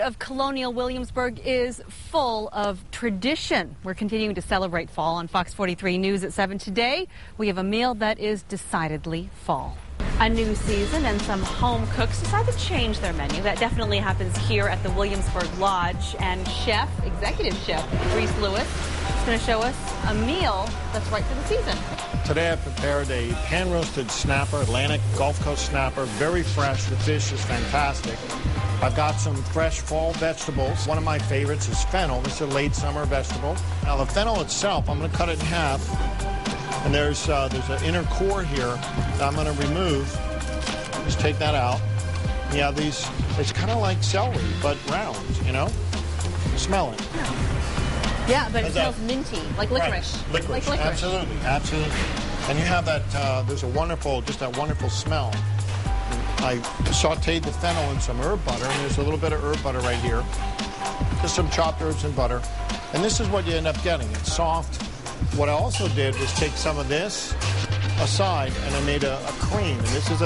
of colonial Williamsburg is full of tradition. We're continuing to celebrate fall on Fox 43 News at 7 today. We have a meal that is decidedly fall. A new season and some home cooks decide to change their menu. That definitely happens here at the Williamsburg Lodge. And executive chef Reese Lewis is going to show us a meal that's right for the season. Today I prepared a pan-roasted snapper, Atlantic Gulf Coast snapper, very fresh. The fish is fantastic. I've got some fresh fall vegetables. One of my favorites is fennel. This is a late summer vegetable. Now the fennel itself, I'm going to cut it in half. And there's an inner core here that I'm going to remove. Just take that out. Yeah, it's kind of like celery, but round, you know? Smell it. Yeah, but it smells minty, like licorice. Right. Licorice, like licorice. Absolutely, absolutely. And you have that, there's that wonderful smell. I sauteed the fennel in some herb butter, and there's a little bit of herb butter right here. Just some chopped herbs and butter. And this is what you end up getting. It's soft. What I also did was take some of this aside, and I made a cream. And this is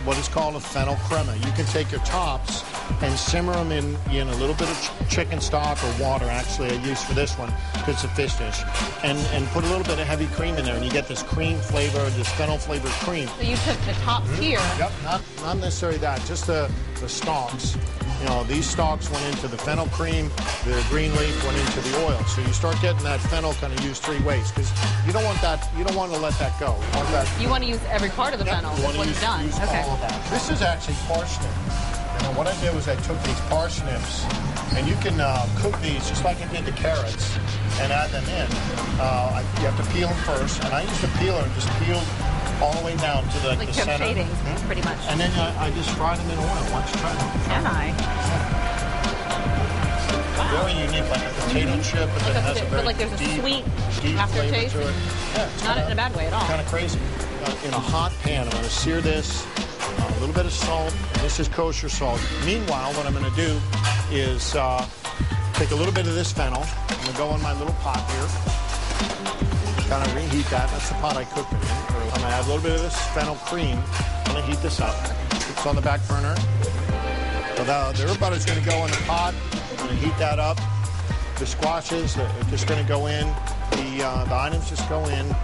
what is called a fennel crema. You can take your tops and simmer them in a little bit of chicken stock or water. Actually, I use for this one because it's a fish dish. And put a little bit of heavy cream in there, and you get this cream flavor, this fennel flavored cream. So you took the tops here. Yep, not necessarily that, just the stalks. You know, these stalks went into the fennel cream, the green leaf went into the oil. So you start getting that fennel kind of used 3 ways because you don't want that. You don't want to let that go. You want to use every part of the fennel. That's what you've done. Okay. All of that. This is actually parsnip. And what I did was I took these parsnips, and you can cook these just like I did the carrots and add them in. You have to peel them first, and I used a peeler and just peeled all the way down to the center. Shadings, pretty much. And then I just fried them in oil. Watch, try them. Can I? Wow. Very unique, like a potato chip, but then has a very there's a sweet deep aftertaste. flavor to it. Yeah, Not in a bad way at all. Kind of crazy. In a hot pan, I'm going to sear this. A little bit of salt. This is kosher salt. Meanwhile, what I'm going to do is take a little bit of this fennel. I'm going to go in my little pot here. Kind of reheat that. That's the pot I cooked it in. I'm going to add a little bit of this fennel cream. I'm going to heat this up. It's on the back burner. So the herb butter is going to go in the pot. I'm going to heat that up. The squashes are just going to go in. The items just go in.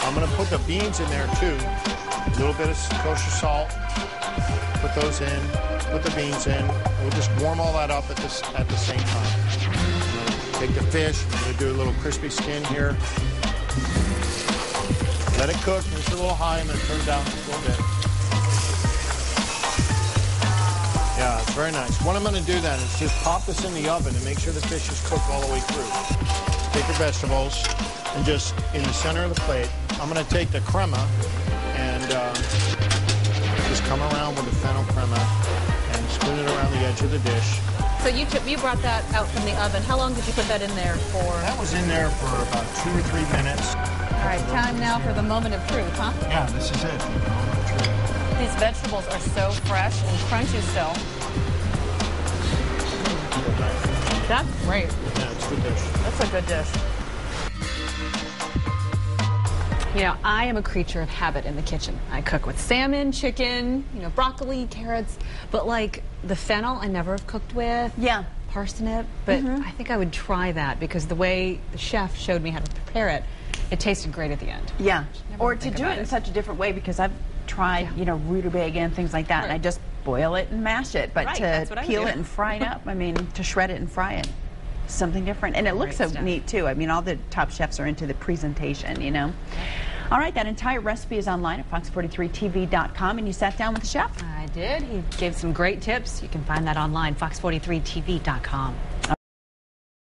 I'm going to put the beans in there too. A little bit of kosher salt. Put those in. Put the beans in. We'll just warm all that up at the same time. Take the fish. I'm going to do a little crispy skin here. Let it cook. It's a little high. I'm going to turn it down just a little bit. Yeah, it's very nice. What I'm going to do then is just pop this in the oven and make sure the fish is cooked all the way through. Take your vegetables and just in the center of the plate, I'm going to take the crema and just come around with the fennel crema and spoon it around the edge of the dish. So you brought that out from the oven. How long did you put that in there for? That was in there for about 2 or 3 minutes. All right, time now for the moment of truth, huh? Yeah, this is it. These vegetables are so fresh and crunchy still. That's great. Yeah, it's a good dish. That's a good dish. You know, I am a creature of habit in the kitchen. I cook with salmon, chicken, broccoli, carrots, but like the fennel I never have cooked with. Yeah. Parsnip, but I think I would try that because the way the chef showed me how to prepare it, it tasted great at the end. Yeah. Or to do it in such a different way because I've tried, rutabaga and things like that, and I just boil it and mash it. But to peel it and fry it up, to shred it and fry it, something different. And it looks so neat, too. I mean, all the top chefs are into the presentation, All right, that entire recipe is online at fox43tv.com, and you sat down with the chef? I did. He gave some great tips. You can find that online, fox43tv.com.